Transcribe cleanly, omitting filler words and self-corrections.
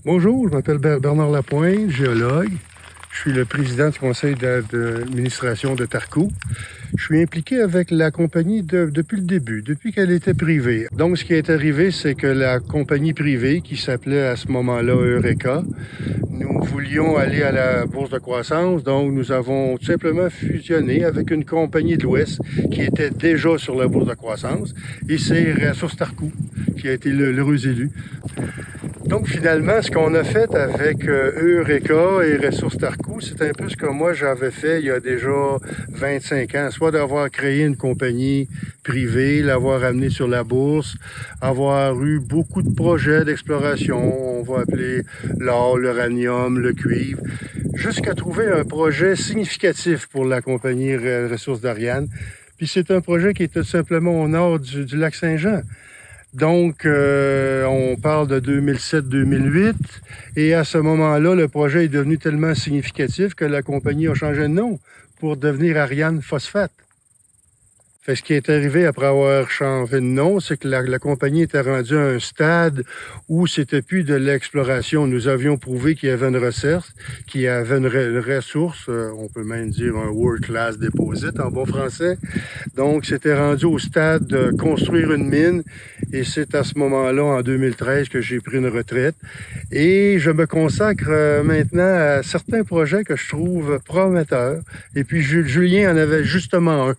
Bonjour, je m'appelle Bernard Lapointe, géologue. Je suis le président du conseil d'administration de Tarco. Je suis impliqué avec la compagnie depuis le début, depuis qu'elle était privée. Donc, ce qui est arrivé, c'est que la compagnie privée, qui s'appelait à ce moment-là Eureka, nous voulions aller à la bourse de croissance. Donc, nous avons tout simplement fusionné avec une compagnie de l'Ouest qui était déjà sur la bourse de croissance. Et c'est Ressources Tarco qui a été l'heureux élu. Donc, finalement, ce qu'on a fait avec Eureka et Ressources Tarco, c'est un peu ce que moi j'avais fait il y a déjà 25 ans, soit d'avoir créé une compagnie privée, l'avoir amenée sur la bourse, avoir eu beaucoup de projets d'exploration, on va appeler l'or, l'uranium, le cuivre, jusqu'à trouver un projet significatif pour la compagnie Ressources d'Ariane. Puis c'est un projet qui est tout simplement au nord du lac Saint-Jean. Donc, on parle de 2007-2008 et à ce moment-là, le projet est devenu tellement significatif que la compagnie a changé de nom pour devenir Ariane Phosphate. Fait, ce qui est arrivé après avoir changé de nom, c'est que la compagnie était rendue à un stade où c'était plus de l'exploration. Nous avions prouvé qu'il y avait une recherche, qu'il y avait une ressource, on peut même dire un world-class deposit en bon français. Donc, c'était rendu au stade de construire une mine et c'est à ce moment-là, en 2013, que j'ai pris une retraite. Et je me consacre maintenant à certains projets que je trouve prometteurs. Et puis, Julien en avait justement un.